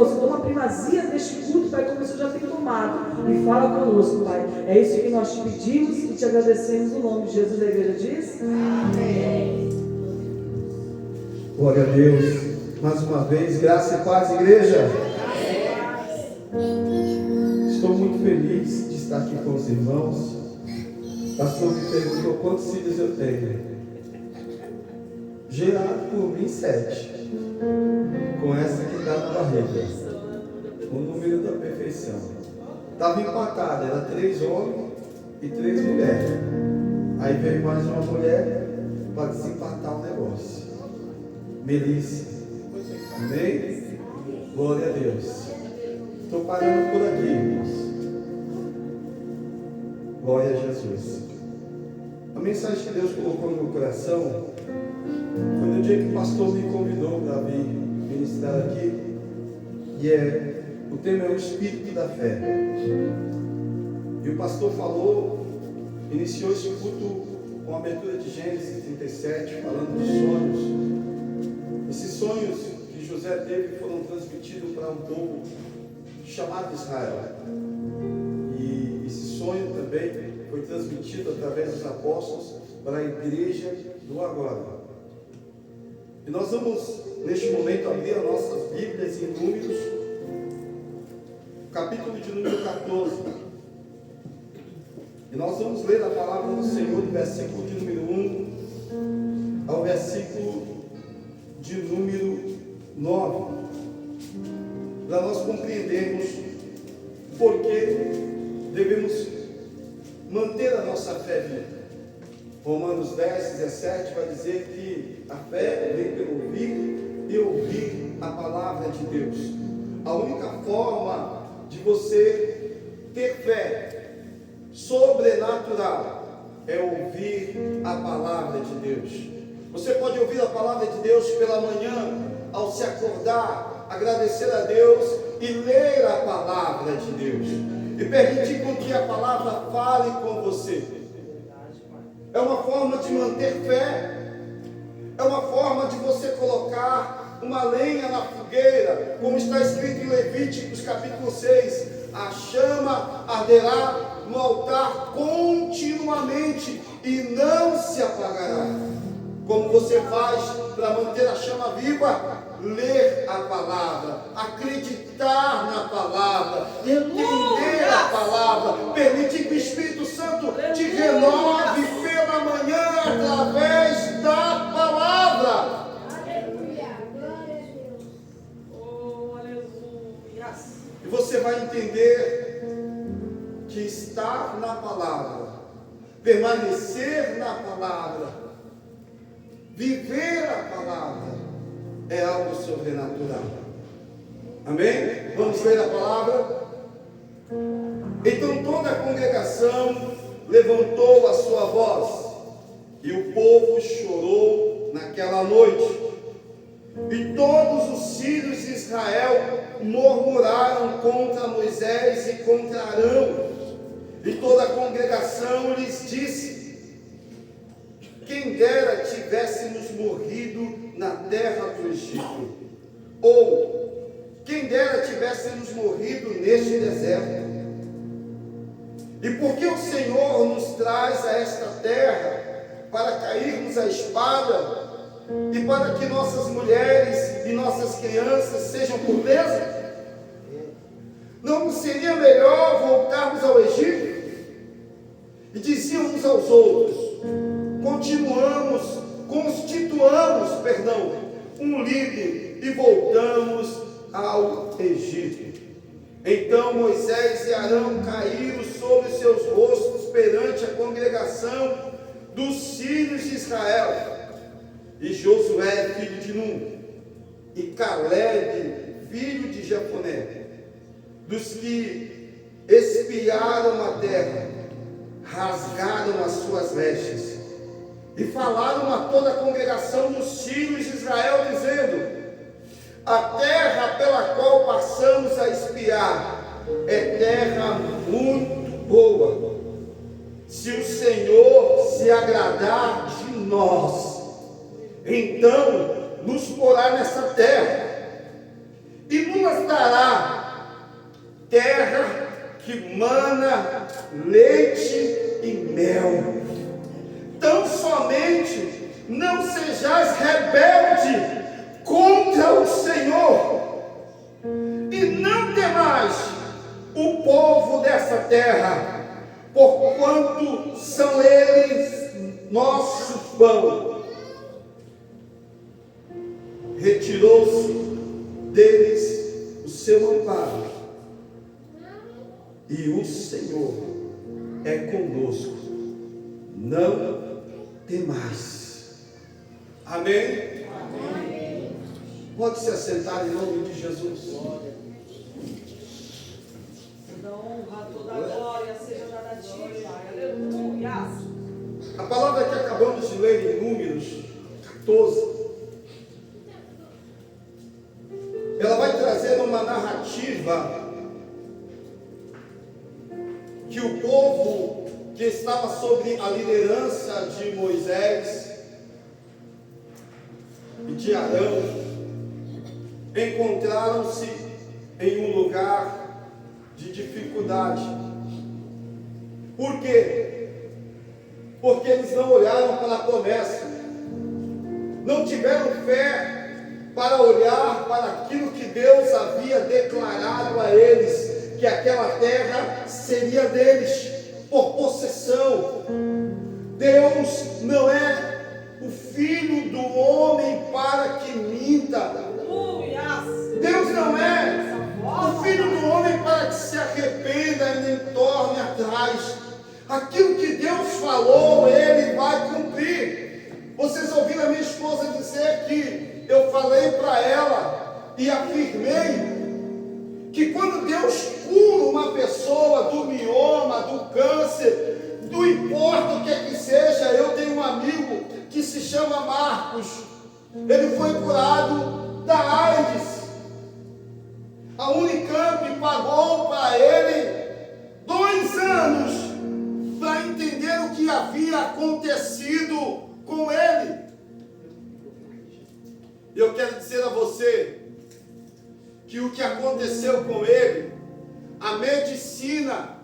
conosco. Toma a primazia deste culto, Pai, como o Senhor já tem tomado. E fala conosco, Pai. É isso que nós te pedimos e te agradecemos no nome de Jesus. A igreja diz: amém. Glória a Deus. Mais uma vez, graça e paz, igreja. Estou muito feliz de estar aqui com os irmãos. O pastor me perguntou quantos filhos eu tenho. Gerado por mim, 7. Com essa que está na barriga. O número da perfeição. Estava empatado, era 3 homens e 3 mulheres. Aí veio mais uma mulher para desempatar o negócio. Melissa. Amém? Glória a Deus. Estou parando por aqui, irmãos. Glória a Jesus. A mensagem que Deus colocou no meu coração foi no dia que o pastor me convidou para vir ministrar aqui. E o tema é o Espírito da Fé. E o pastor falou, iniciou esse culto com a abertura de Gênesis 37, falando de sonhos. Esses sonhos que José teve foram transmitidos para um povo chamado Israel. E esse sonho também foi transmitido através dos apóstolos para a igreja do agora. E nós vamos, neste momento, abrir as nossas Bíblias em Números, capítulo de número 14. E nós vamos ler a palavra do Senhor do versículo de número 1 ao versículo de número 9, para nós compreendermos por que devemos manter a nossa fé viva. Romanos 10, 17 vai dizer que a fé vem pelo ouvir e ouvir a palavra de Deus. A única forma de você ter fé sobrenatural é ouvir a palavra de Deus. Você pode ouvir a palavra de Deus pela manhã, ao se acordar, agradecer a Deus e ler a palavra de Deus. E permitir com que a palavra fale com você. É uma forma de manter fé. É uma forma de você colocar uma lenha na fogueira, como está escrito em Levíticos capítulo 6. A chama arderá no altar continuamente e não se apagará. Como você faz para manter a chama viva? Ler a palavra, acreditar na palavra, entender a palavra, permitir que o Espírito Santo te renove pela manhã através da palavra. Aleluia, glória a Deus. Oh, aleluia. E você vai entender que estar na palavra, permanecer na palavra, viver a palavra é algo sobrenatural. Amém? Vamos ler a palavra? Então toda a congregação levantou a sua voz, e o povo chorou naquela noite. E todos os filhos de Israel murmuraram contra Moisés e contra Arão. E toda a congregação lhes disse: quem dera tivéssemos morrido na terra do Egito, ou quem dera tivéssemos morrido neste deserto. E por que o Senhor nos traz a esta terra para cairmos à espada e para que nossas mulheres e nossas crianças sejam por presa? Não seria melhor voltarmos ao Egito? E diziam uns aos outros: constituamos um líder e voltamos ao Egito. Então Moisés e Arão caíram sobre seus rostos perante a congregação dos filhos de Israel. E Josué, filho de Nun, e Caleb, filho de Jefoné, dos que espiaram a terra, rasgaram as suas vestes e falaram a toda a congregação dos filhos de Israel, dizendo: a terra pela qual passamos a espiar é terra muito boa. Se o Senhor se agradar de nós, então nos porá nessa terra e nos dará terra que mana leite e mel. Tão somente não sejais rebelde contra o Senhor, e não temais o povo dessa terra, porquanto são eles nosso pão. Retirou-se deles o seu amparo, e o Senhor é conosco, não temais. Amém? Amém. Pode se assentar em nome de Jesus. Toda honra, toda glória seja dada a ti, Pai. Aleluia. A palavra que acabamos de ler em Números 14, ela vai trazer uma narrativa que o povo que estava sob a liderança de Moisés e de Arão encontraram-se em um lugar de dificuldade. Por quê? Porque eles não olharam para a promessa, não tiveram fé para olhar para aquilo que Deus havia declarado a eles, que aquela terra seria deles por possessão. Deus não é o filho do homem para que minta. Deus não é o filho do homem para que se arrependa e nem torne atrás. Aquilo que Deus falou, Ele vai cumprir. Vocês ouviram a minha esposa dizer que eu falei para ela e afirmei que quando Deus cura uma pessoa do mioma, do câncer, não importa o que seja, eu tenho um amigo que se chama Marcos, ele foi curado da AIDS. A Unicamp pagou para ele 2 anos para entender o que havia acontecido com ele. Eu quero dizer a você que o que aconteceu com ele, a medicina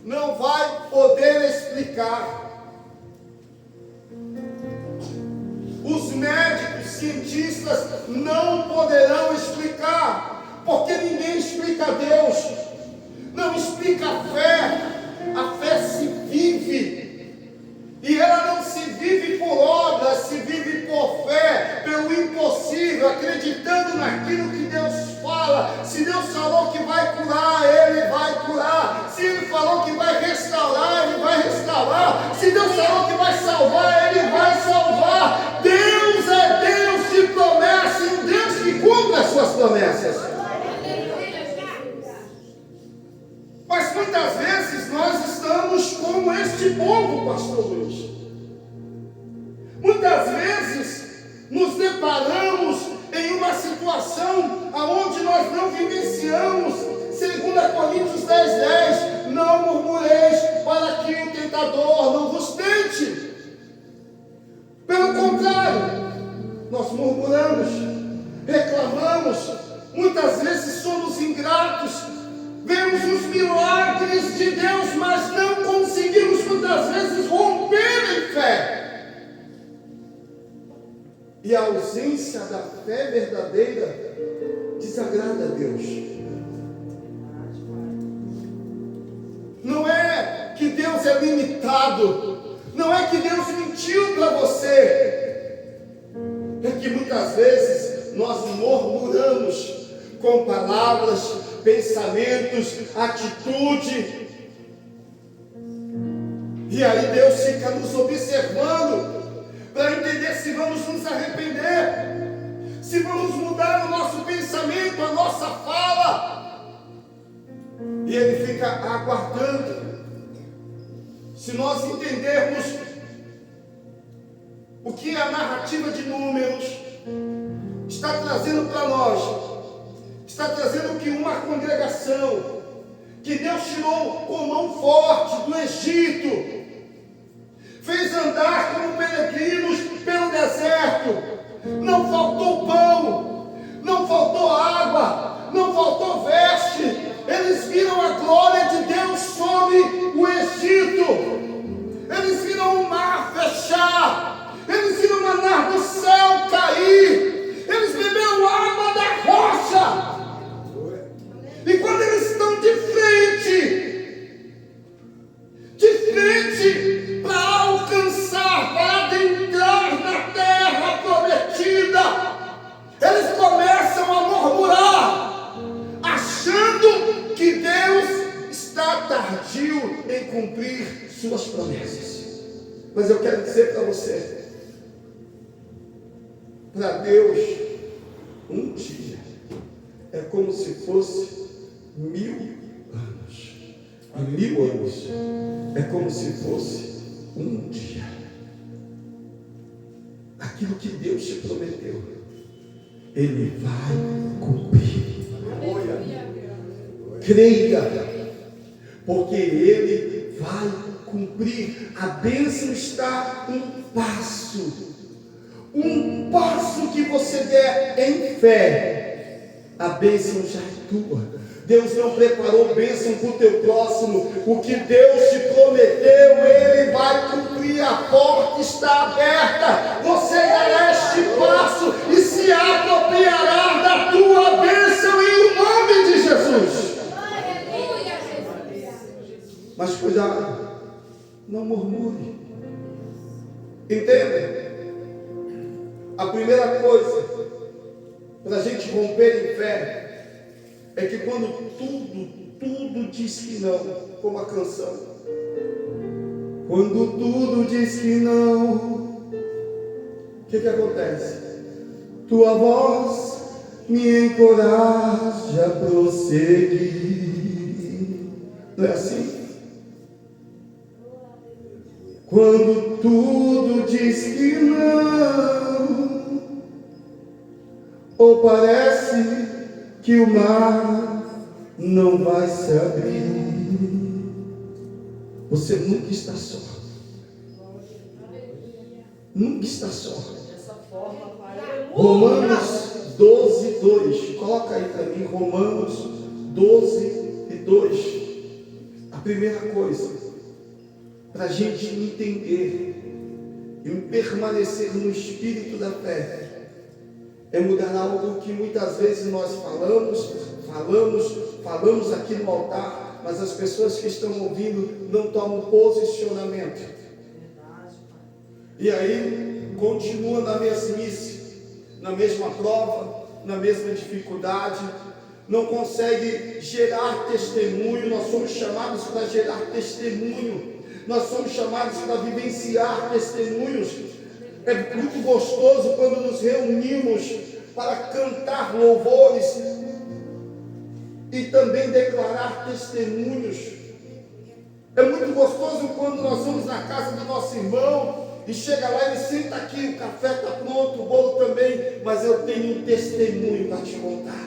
não vai poder explicar. Os médicos, cientistas não poderão explicar, porque ninguém explica Deus, não explica a fé se vive. E ela não se vive por obras, se vive por fé, pelo impossível, acreditando naquilo que Deus fala. Se Deus falou que vai curar, Ele vai curar. Se Ele falou que vai restaurar, Ele vai restaurar. Se Deus falou que vai salvar, Ele vai salvar. Deus é Deus de promessa, e um Deus que cumpre as suas promessas. Mas muitas vezes nós estamos como este povo, pastor Luiz. Muitas vezes nos deparamos em uma situação onde nós não vivenciamos 2 Coríntios 10:10, não murmureis para que o tentador não vos tente. Pelo contrário, nós murmuramos, reclamamos, muitas vezes somos ingratos. Vemos os milagres de Deus, mas não conseguimos muitas vezes romper em fé. E a ausência da fé verdadeira desagrada a Deus. Não é que Deus é limitado, não é que Deus mentiu para você, é que muitas vezes nós murmuramos com palavras, pensamentos, atitude, e aí Deus fica nos observando para entender se vamos nos arrepender, se vamos mudar o nosso pensamento, a nossa fala, e Ele fica aguardando. Se nós entendermos o que a narrativa de Números está trazendo para nós, está trazendo que uma congregação que Deus tirou com mão forte do Egito, fez andar como peregrinos pelo deserto, não faltou pão, não faltou água, tardio em cumprir suas promessas. Mas eu quero dizer para você, para Deus, um dia é como se fosse 1000 anos. E 1000 anos é como se fosse um dia. Aquilo que Deus te prometeu, Ele vai cumprir. Creia, porque Ele vai cumprir. A bênção está um passo que você der em fé, a bênção já é tua. Deus não preparou bênção para o teu próximo. O que Deus te prometeu, Ele vai cumprir. A porta está aberta. Você dará este passo e se apropriará da tua bênção em nome de Jesus. Mas cuidado, não murmure. Entenda? A primeira coisa para a gente romper em fé é que quando tudo diz que não, como a canção, quando tudo diz que não, o que acontece? Tua voz me encoraja a prosseguir. Não é assim? Quando tudo diz que não, ou parece que o mar não vai se abrir, você nunca está só. Nunca está só. Romanos 12, 2. Coloca aí para mim, Romanos 12 e 2. A primeira coisa, para a gente entender e permanecer no espírito da fé, é mudar algo que muitas vezes nós falamos aqui no altar, mas as pessoas que estão ouvindo não tomam posicionamento. E aí continua na mesmice, na mesma prova, na mesma dificuldade, não consegue gerar testemunho. Nós somos chamados para gerar testemunho, nós somos chamados para vivenciar testemunhos. É muito gostoso quando nos reunimos para cantar louvores e também declarar testemunhos. É muito gostoso quando nós vamos na casa do nosso irmão e chega lá e ele senta aqui, o café está pronto, o bolo também, mas eu tenho um testemunho para te contar.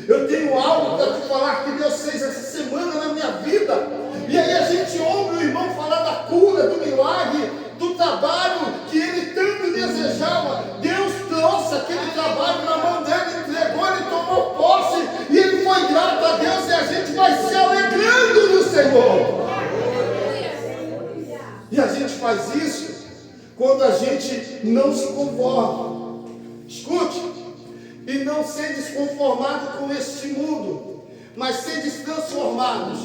Eu tenho algo para te falar que Deus fez essa semana na minha vida. E aí a gente ouve o irmão falar da cura, do milagre, do trabalho que ele tanto desejava. Deus trouxe aquele trabalho na mão dele, entregou, ele tomou posse e ele foi grato a Deus, e a gente vai se alegrando no Senhor. E a gente faz isso quando a gente não se conforma. Escute, e não sedes conformado com este mundo, mas sedes transformados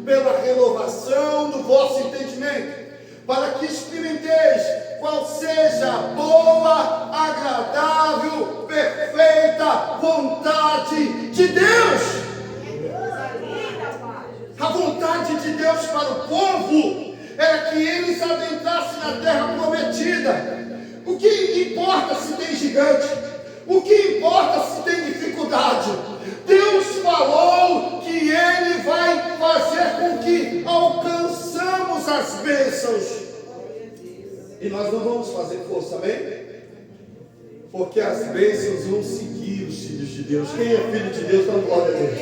pela renovação do vosso entendimento, para que experimenteis qual seja a boa, agradável, perfeita vontade de Deus. A vontade de Deus para o povo era que eles adentrassem na terra prometida. O que importa se tem gigante? O que importa se tem dificuldade? Deus falou que Ele vai fazer com que alcançamos as bênçãos. E nós não vamos fazer força, amém? Porque as bênçãos vão seguir os filhos de Deus. Quem é filho de Deus, dá glória a Deus.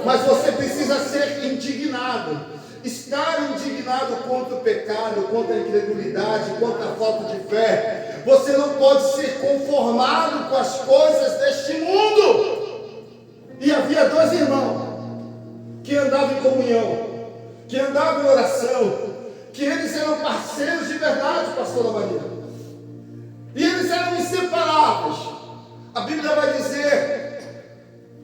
Mas você precisa ser indignado. Estar indignado contra o pecado, contra a incredulidade, contra a falta de fé. Você não pode ser conformado com as coisas deste mundo. E havia dois irmãos que andavam em comunhão, que andavam em oração, que eles eram parceiros de verdade, pastora Maria. E eles eram inseparáveis. A Bíblia vai dizer,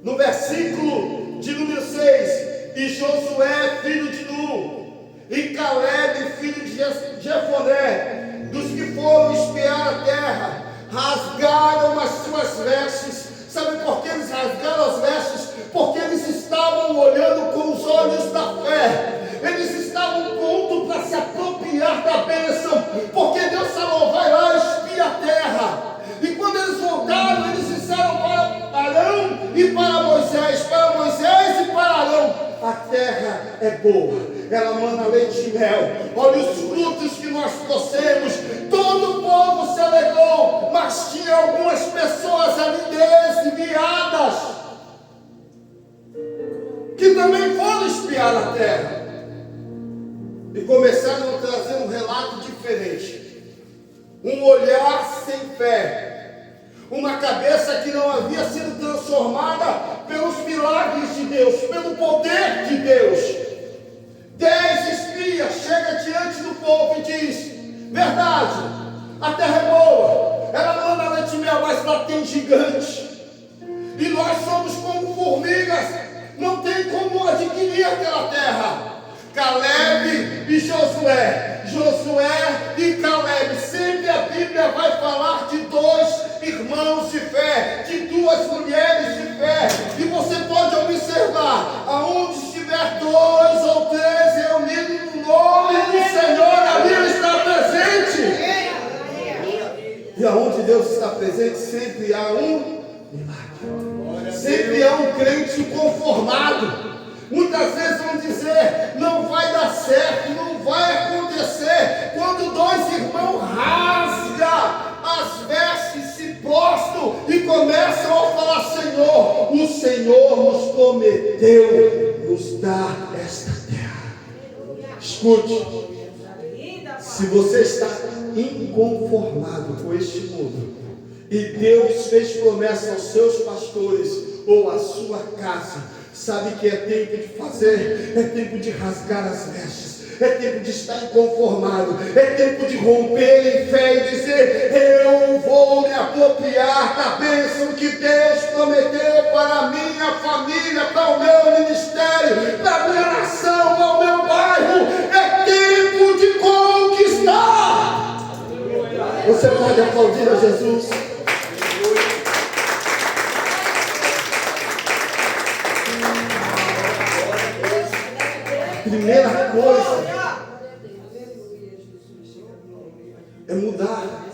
no versículo de número 6, e Josué, filho de Nun, e Caleb, filho de Jefoné, dos que foram espiar a terra, rasgaram as suas vestes. Sabe por que eles rasgaram as vestes? Porque eles estavam olhando com os olhos da fé. boa, ela manda leite e mel. Olha os frutos que nós trouxemos. Todo o povo se alegrou, mas tinha algumas pessoas ali desviadas que também foram espiar a terra e começaram a trazer um relato diferente, um olhar sem fé, uma cabeça que não havia sido transformada pelos milagres de Deus, pelo poder de Deus. 10 espias chegam diante do povo e diz: verdade, a terra é boa, ela manda leite e mel, mas lá tem gigante, e nós somos como formigas, não tem como adquirir aquela terra. Caleb e Josué, Josué e Caleb, sempre a Bíblia vai falar de 2 irmãos de fé, de 2 mulheres de fé, e você pode observar, aonde estiver 2 ou 3 reunidos no nome do Senhor, ali Ele está presente. E aonde Deus está presente, sempre há um milagre, sempre há um crente conformado. Muitas vezes vão dizer: não vai dar certo, não vai acontecer. Quando 2 irmãos rasgam as vestes, se prostram e começam a falar: Senhor, o Senhor nos prometeu nos dar esta terra. Escute, se você está inconformado com este mundo, e Deus fez promessa aos seus pastores ou à sua casa, sabe que é tempo de fazer, é tempo de rasgar as vestes, é tempo de estar inconformado, é tempo de romper em fé e dizer: eu vou me apropriar da bênção que Deus prometeu para a minha família, para o meu ministério, para a minha nação, para o meu bairro. É tempo de conquistar. Você pode aplaudir a Jesus? Primeira coisa é mudar.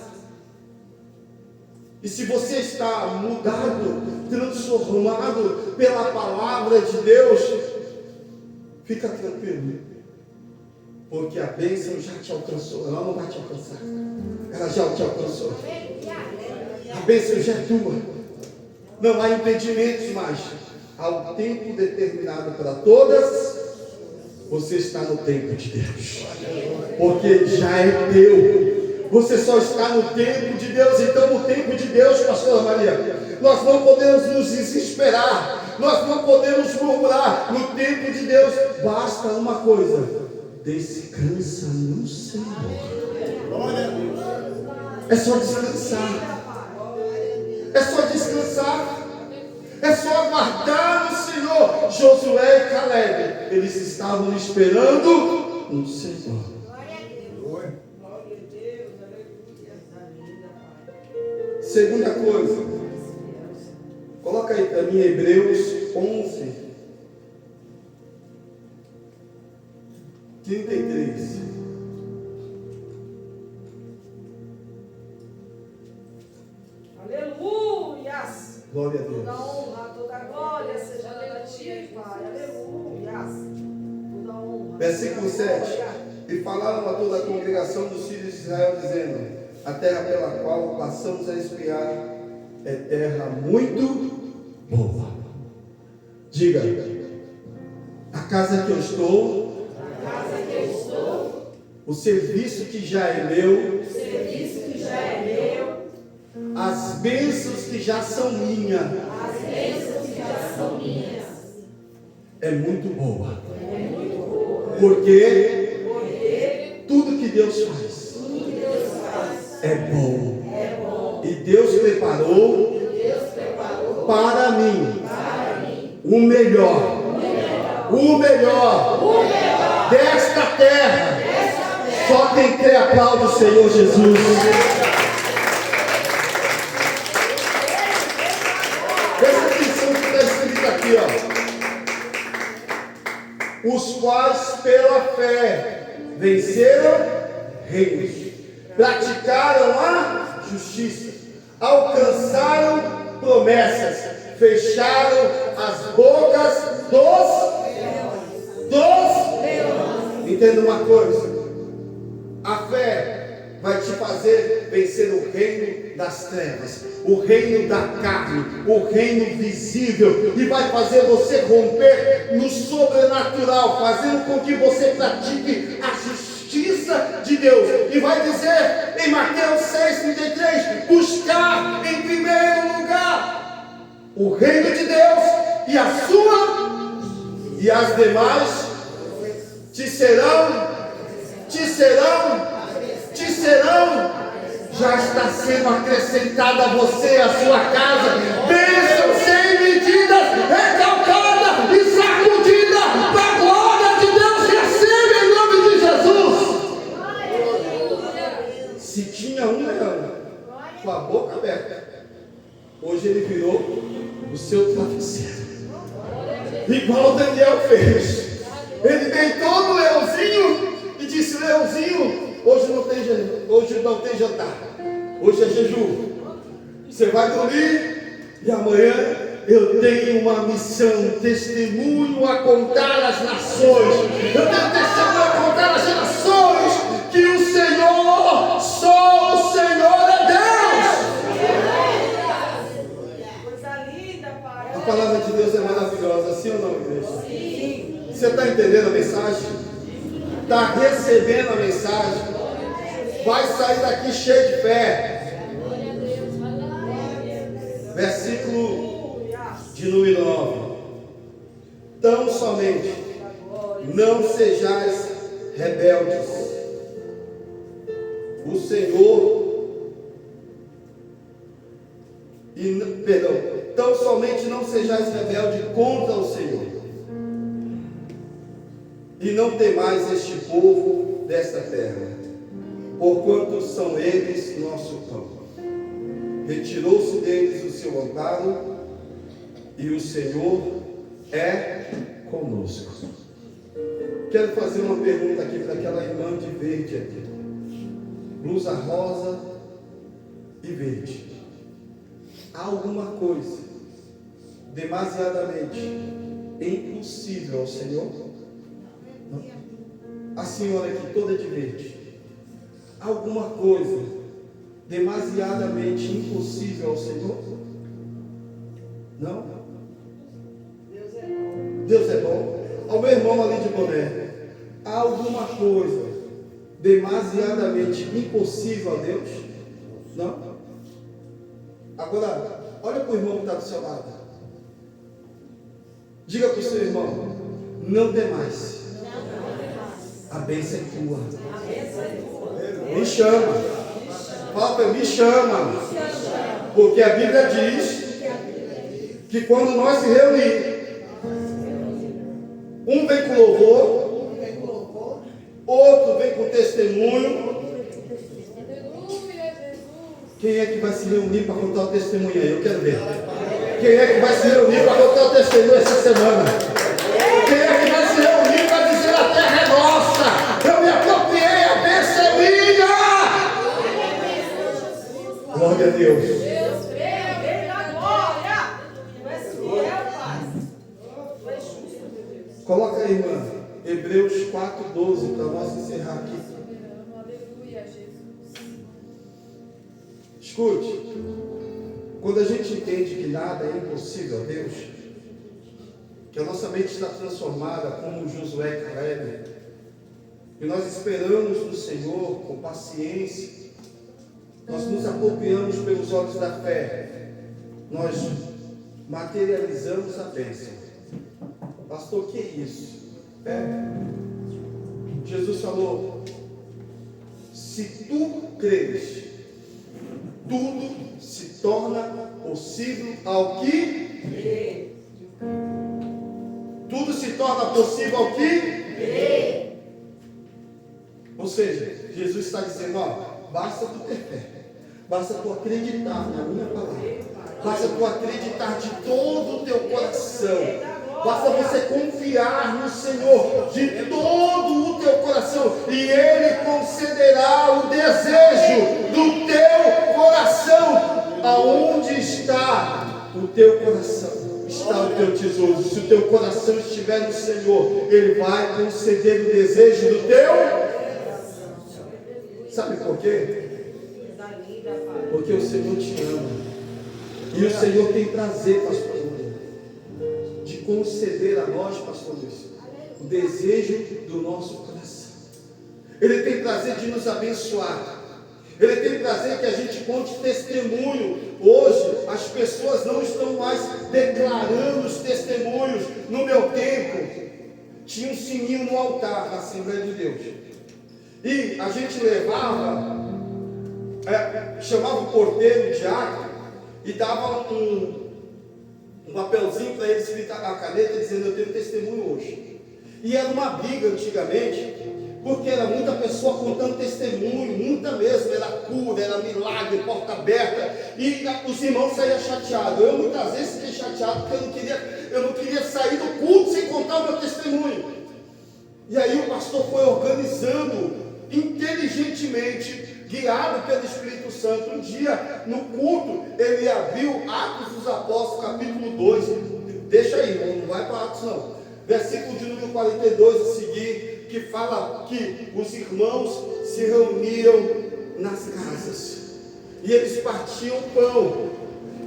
E se você está mudado, transformado pela palavra de Deus, fica tranquilo, porque a bênção já te alcançou. Ela não vai te alcançar, ela já te alcançou. A bênção já é tua. Não há impedimentos mais. Há um tempo determinado para todas. Você está no tempo de Deus, porque já é teu. Você só está no tempo de Deus. Então, no tempo de Deus, pastora Maria, nós não podemos nos desesperar, nós não podemos murmurar. No tempo de Deus, basta uma coisa: descansa no Senhor. É só descansar, é só descansar. É só aguardar no Senhor. Josué e Caleb, eles estavam esperando no Senhor. Segunda coisa, coloca aí para mim Hebreus 11, 33. Aleluias! Glória a Deus. Toda honra, toda glória seja dada a ti, Pai. Aleluias. Toda honra. Versículo 7. E falaram a toda a congregação dos filhos de Israel, dizendo: a terra pela qual passamos a espiar é terra muito boa. Diga: a casa que eu estou, o serviço que já é meu, as bênçãos que já são minhas, é muito boa. Porque tudo que Deus faz é bom. E Deus preparou para mim o melhor desta terra. Só quem crê aplaude o Senhor Jesus. Presta atenção que está escrito aqui, ó. Os quais pela fé venceram reinos, praticaram a justiça, alcançaram promessas, fecharam as bocas dos leões. Entenda uma coisa: a fé vai te fazer vencer o reino das trevas, o reino da carne, o reino visível, e vai fazer você romper no sobrenatural, fazendo com que você pratique a justiça de Deus. E vai dizer em Mateus 6,33: buscar em primeiro lugar o reino de Deus e a sua, e as demais te serão, já está sendo acrescentada a você, a sua casa, bênção sem medidas, recalcada e sacudida, para a glória de Deus. Receba em nome de Jesus. Se tinha um leão com a boca aberta, hoje ele virou o seu travesseiro, igual Daniel fez. Ele deitou no leãozinho e disse: leãozinho, hoje não tem jantar, hoje é jejum, você vai dormir, e amanhã eu tenho uma missão, testemunho a contar às nações. Eu tenho testemunho a contar às nações que o Senhor, só o Senhor é Deus. Coisa linda, Pai. A palavra de Deus é maravilhosa, sim ou não, igreja? Sim. Você está entendendo a mensagem? Está recebendo a mensagem? Vai sair daqui cheio de fé. Versículo de número 9: tão somente não sejais rebeldes, o Senhor, tão somente não sejais rebeldes contra o Senhor, e não temais este povo desta terra, porquanto são eles nosso pão. Retirou-se deles o seu amparo, e o Senhor é conosco. Quero fazer uma pergunta aqui para aquela irmã de verde aqui, blusa rosa e verde. Há alguma coisa demasiadamente impossível ao Senhor? Não. A senhora aqui toda de verde, alguma coisa demasiadamente impossível ao Senhor? Não? Deus é bom. Ao meu irmão ali de boné, há alguma coisa demasiadamente impossível a Deus? Não? Agora, olha para o irmão que está do seu lado. Diga para o seu irmão: não tem mais. A bênção é tua. Me chama. Fala para ele: me chama. Porque a Bíblia diz que quando nós se reunirmos, um vem com louvor, outro vem com testemunho. Quem é que vai se reunir para contar o testemunho aí? Eu quero ver. Quem é que vai se reunir para contar o testemunho essa semana? Quem é que vai se reunir para dizer: a terra é nossa, eu me apropriei, a bênção é minha? Glória a Deus. Coloca aí, irmã, Hebreus 4:12, para nós encerrar aqui. Aleluia, Jesus. Escute, quando a gente entende que nada é impossível a Deus, que a nossa mente está transformada como Josué e Caleb, e nós esperamos no Senhor com paciência, nós nos apropriamos pelos olhos da fé, nós materializamos a bênção. Pastor, o que é isso? Jesus falou: se tu creres, tudo se torna possível ao que crê. Tudo se torna possível ao que crê. Ou seja, Jesus está dizendo: ó, basta tu ter fé, basta tu acreditar na minha palavra, basta tu acreditar de todo o teu coração. Basta você confiar no Senhor de todo o teu coração, e Ele concederá o desejo do teu coração. Aonde está o teu coração? Está está o teu tesouro? Se o teu coração estiver no Senhor, Ele vai conceder o desejo do teu. Sabe por quê? Porque o Senhor te ama. E o Senhor tem prazer, pastor Luiz, de conceder a nós, pastor Luiz, o desejo do nosso coração. Ele tem prazer de nos abençoar. Ele tem prazer que a gente conte testemunho. Hoje as pessoas não estão mais declarando os testemunhos. No meu tempo tinha um sininho no altar na Assembleia de Deus, e a gente levava, chamava o porteiro, o diácono, e dava um papelzinho para ele escritar na caneta dizendo: eu tenho testemunho hoje. E era uma briga antigamente, porque era muita pessoa contando testemunho, muita mesmo, era cura, era milagre, porta aberta, e os irmãos saíam chateados. Eu muitas vezes fiquei chateado porque eu não queria sair do culto sem contar o meu testemunho. E aí o pastor foi organizando inteligentemente, guiado pelo Espírito Santo. Um dia no culto ele abriu Atos dos Apóstolos capítulo 2, deixa aí, não vai para Atos não, versículo de número 42 a seguir, que fala que os irmãos se reuniam nas casas, e eles partiam pão,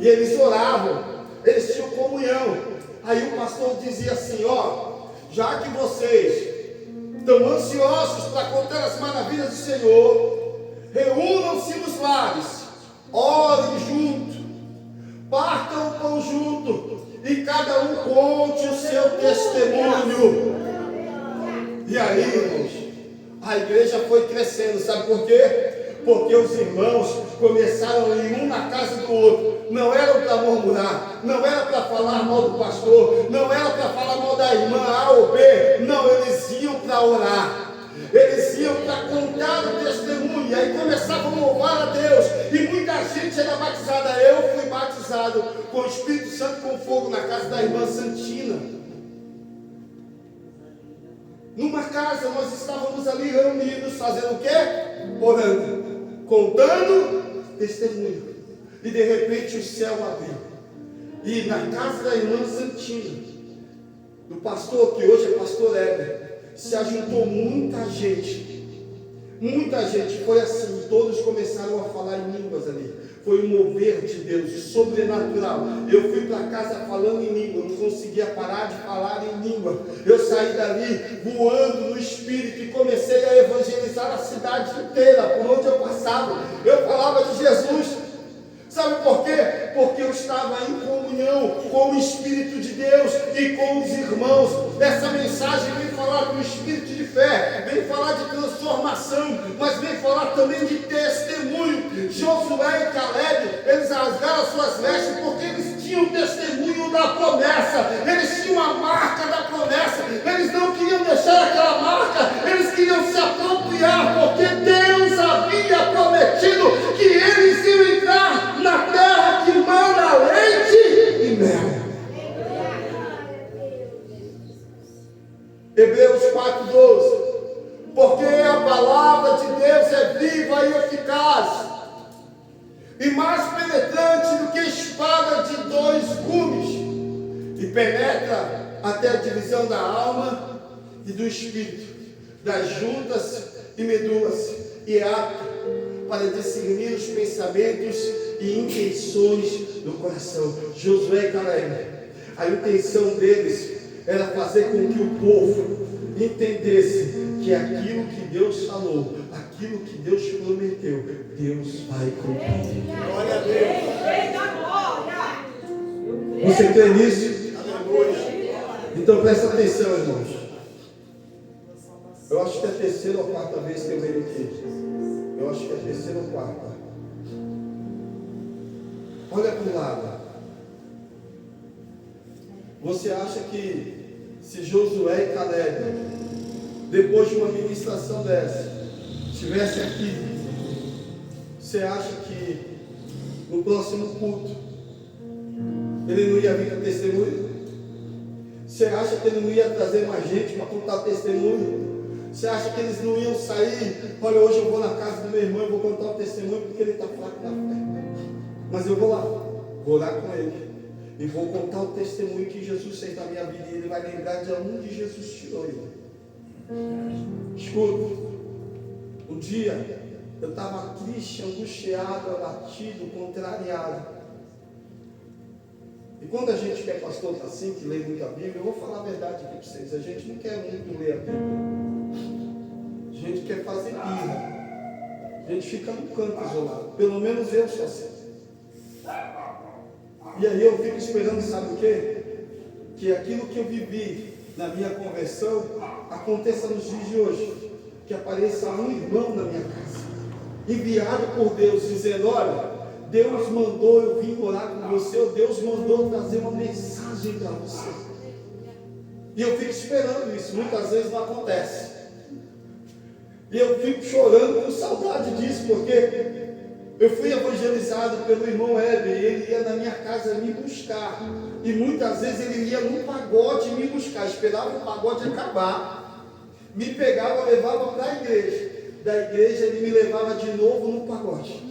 e eles oravam, eles tinham comunhão. Aí o pastor dizia assim: ó, já que vocês estão ansiosos para contar as maravilhas do Senhor, reúnam-se nos lares, orem junto, partam o pão junto, e cada um conte o seu testemunho. E aí, irmãos, a igreja foi crescendo. Sabe por quê? Porque os irmãos começaram a ir um na casa do outro. Não era para murmurar, não era para falar mal do pastor, não era para falar mal da irmã A ou B. Não, eles iam para orar, eles iam para contar o testemunho. E aí começavam a louvar a Deus, e muita gente era batizada. Eu fui batizado com o Espírito Santo com fogo na casa da irmã Santina. Numa casa nós estávamos ali reunidos, fazendo o quê? Orando, contando testemunho. E de repente o céu abriu, e na casa da irmã Santina, do pastor que hoje é pastor Heber, se ajuntou muita gente. Muita gente, foi assim, todos começaram a falar em línguas ali. Foi um mover de Deus, sobrenatural. Eu fui para casa falando em língua, não conseguia parar de falar em língua. Eu saí dali voando no Espírito e comecei a evangelizar a cidade inteira, por onde eu passava. Eu falava de Jesus. Sabe por quê? Porque eu estava em comunhão com o Espírito de Deus e com os irmãos. Essa mensagem vem falar do Espírito de fé, vem falar de transformação, mas vem falar também de testemunho. Josué e Caleb, eles rasgaram suas vestes porque eles tinham testemunho da promessa, eles tinham a marca da promessa, eles não queriam deixar aquela marca, eles queriam se apropriar, porque Deus havia prometido que eles iam entrar na terra que manda leite e mel. Hebreus 4:12. Porque a palavra de Deus é viva e eficaz, e mais penetrante do que espada de 2 gumes, e penetra até a divisão da alma e do espírito, das juntas e medulas, e é apta para discernir os pensamentos e intenções do coração. Josué e Caleb, a intenção deles era fazer com que o povo entendesse que aquilo que Deus falou, aquilo que Deus prometeu, Deus vai cumprir. Glória a Deus. Você crê nisso? Aleluia. Então presta atenção, irmãos. Eu acho que é a terceira ou quarta vez que eu venho aqui. Eu acho que é a terceira ou quarta. Olha para o lado. Você acha que se Josué e Caleb, depois de uma ministração dessa, estivesse aqui, você acha que no próximo culto ele não ia vir com testemunho? Você acha que ele não ia trazer mais gente para contar testemunho? Você acha que eles não iam sair? Olha, hoje eu vou na casa do meu irmão e vou contar o testemunho porque ele está fraco na fé. Mas eu vou lá, vou orar com ele. E vou contar o testemunho que Jesus fez na minha vida. E ele vai lembrar de onde Jesus tirou ele. Escuta. Um dia eu estava triste, angustiado, abatido, contrariado. E quando a gente quer pastor está assim, que lê muito a Bíblia, eu vou falar a verdade aqui para vocês. A gente não quer muito ler a Bíblia. A gente quer fazer birra. A gente fica no canto isolado. Pelo menos eu sou assim. E aí eu fico esperando, sabe o quê? Que aquilo que eu vivi na minha conversão aconteça nos dias de hoje. Que apareça um irmão na minha casa, enviado por Deus, dizendo: olha, Deus mandou eu vir orar com você, ou Deus mandou trazer uma mensagem para você. E eu fico esperando isso, muitas vezes não acontece. E eu fico chorando com saudade disso, porque eu fui evangelizado pelo irmão Heber, e ele ia na minha casa me buscar. E muitas vezes ele ia no pagode me buscar, esperava o pagode acabar, me pegava, levava para a igreja. Da igreja ele me levava de novo no pagode.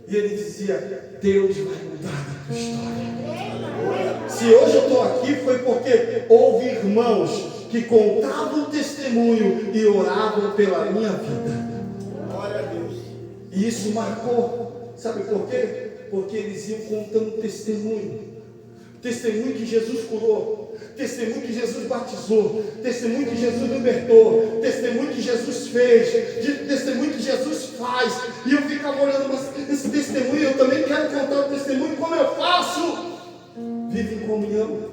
E ele dizia: Deus vai mudar a tua história. Se hoje eu estou aqui foi porque houve irmãos que contavam o testemunho e oravam pela minha vida. Glória a Deus. E isso marcou. Sabe por quê? Porque eles iam contando testemunho. Testemunho que Jesus curou, testemunho que Jesus batizou, testemunho que Jesus libertou, testemunho que Jesus fez, testemunho que Jesus faz. E eu ficava olhando, mas esse testemunho, eu também quero contar o testemunho. Como eu faço? Vive em comunhão.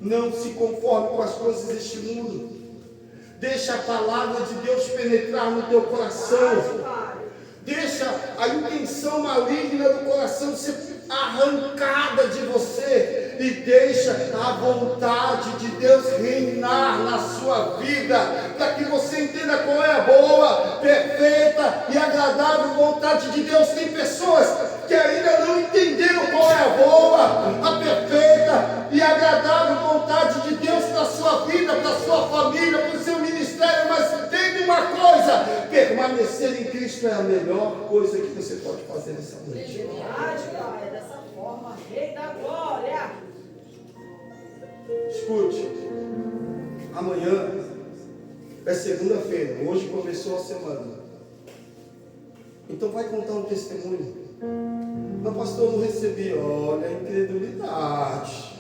Não se conforme com as coisas deste mundo. Deixa a palavra de Deus penetrar no teu coração. Deixa a intenção maligna do coração ser arrancada de você. E deixa a vontade de Deus reinar na sua vida, para que você entenda qual é a boa, perfeita e agradável vontade de Deus. Tem pessoas que ainda não entenderam qual é a boa, a perfeita e agradável vontade de Deus para a sua vida, para a sua família, para o seu ministério. Mas entende uma coisa: permanecer em Cristo é a melhor coisa que você pode fazer nessa noite. Verdade, Pai, dessa forma, Rei da Glória. Escute, amanhã é segunda-feira, hoje começou a semana. Então vai contar um testemunho. Mas pastor, eu não recebi. Olha a incredulidade,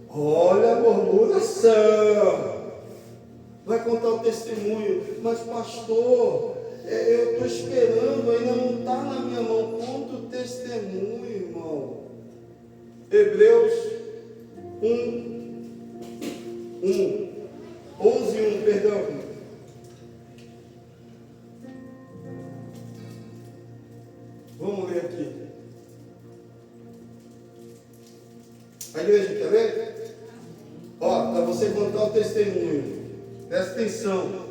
olha a murmuração. Vai contar o testemunho. Mas pastor, eu estou esperando, ainda não está na minha mão. Conta o testemunho, irmão. Hebreus 11:1, perdão. Vamos ler aqui. A igreja quer ler? Ó, para você contar o testemunho, presta atenção.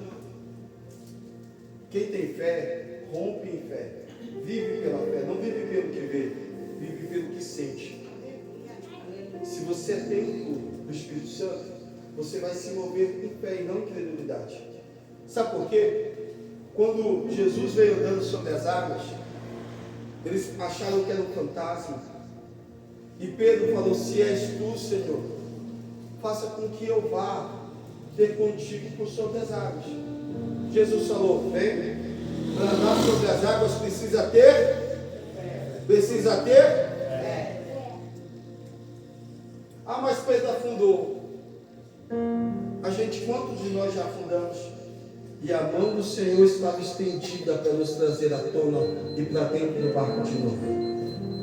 Quem tem fé, rompe em fé. Vive pela fé, não vive pelo que vê, vive pelo que sente. Se você é templo do Espírito Santo, você vai se mover em fé e não em incredulidade. Sabe por quê? Quando Jesus veio andando sobre as águas, eles acharam que era um fantasma. E Pedro falou: se és tu, Senhor, faça com que eu vá ter contigo por sobre as águas. Jesus falou: vem, para andar sobre as águas precisa ter Ah, mas Pedro afundou. A gente, quantos de nós já afundamos? E a mão do Senhor estava estendida para nos trazer à tona e para dentro do barco de novo.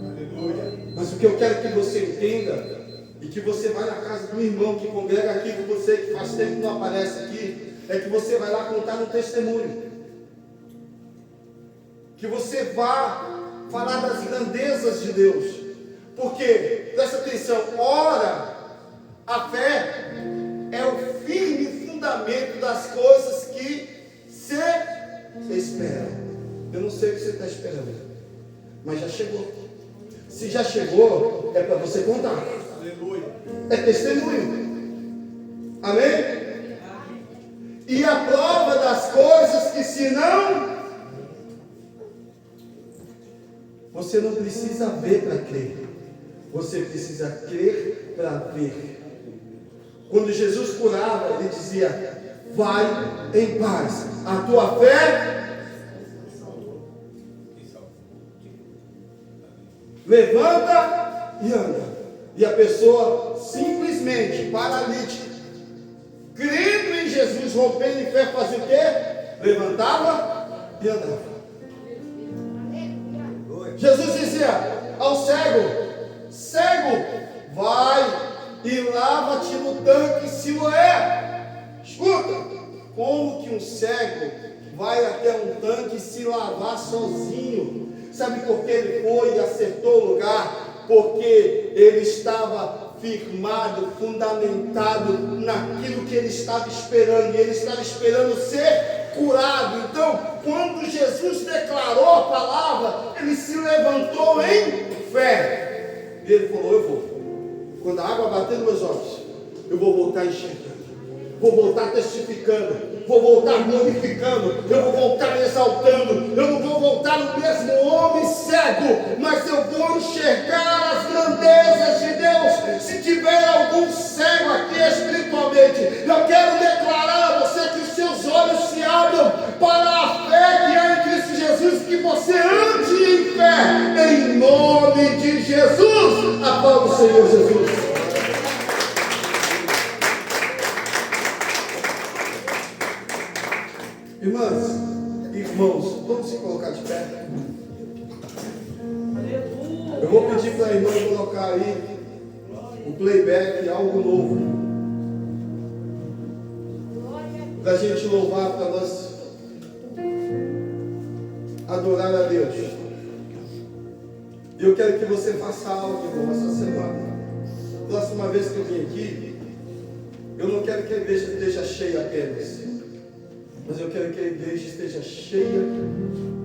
Aleluia. Mas o que eu quero que você entenda, e que você vai na casa do irmão que congrega aqui com você, que faz tempo que não aparece aqui, é que você vai lá contar um testemunho. Que você vá falar das grandezas de Deus. Porque, presta atenção, ora, a fé é o firme fundamento das coisas que se esperam. Eu não sei o que você está esperando, mas já chegou. Se já chegou, é para você contar. Aleluia. É testemunho. Amém? E a prova das coisas que se não... Você não precisa ver para crer. Você precisa crer para ver. Quando Jesus curava, ele dizia: vai em paz, a tua fé levanta e anda. E a pessoa simplesmente paralítica, crendo em Jesus, rompendo em fé, fazia o quê? Levantava e andava. Jesus dizia ao cego: cego, vai e lava-te no tanque Siloé. Escuta, como que um cego vai até um tanque se lavar sozinho? Sabe por que ele foi e acertou o lugar? Porque ele estava firmado, fundamentado naquilo que ele estava esperando. E ele estava esperando ser curado. Então, quando Jesus declarou a palavra, ele se levantou em fé. E ele falou: eu vou. Quando a água bater nos meus olhos, eu vou voltar enxergando, vou voltar testificando, vou voltar glorificando, eu vou voltar exaltando, eu não vou voltar no mesmo homem cego, mas eu vou enxergar as grandezas de Deus. Se tiver algum cego aqui espiritualmente, eu quero declarar a você que os seus olhos se abram para a fé que há em Cristo Jesus, que você ande em fé, em nome de Jesus. Aplauda o Senhor Jesus. Irmãs, irmãos, vamos se colocar de pé. Eu vou pedir para a irmã colocar aí o playback, algo novo, para a gente louvar, para nós adorar a Deus. E eu quero que você faça algo, irmão, essa semana. Próxima vez que eu vim aqui, eu não quero que a igreja esteja cheia apenas, mas eu quero que a igreja esteja cheia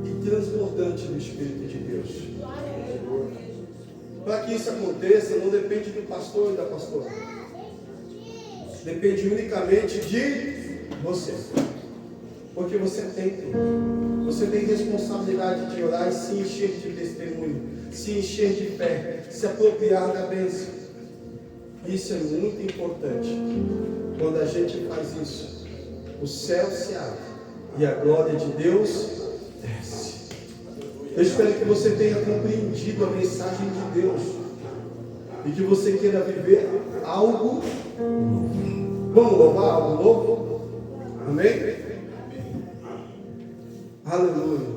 e transbordante do Espírito de Deus. Para que isso aconteça, não depende do pastor e da pastora. Depende unicamente de você. Porque você tem responsabilidade de orar e se encher de testemunho, se encher de fé, se apropriar da bênção. Isso é muito importante. Quando a gente faz isso, o céu se abre e a glória de Deus desce. Eu espero que você tenha compreendido a mensagem de Deus e que você queira viver algo novo. Vamos louvar algo novo? Amém? Aleluia.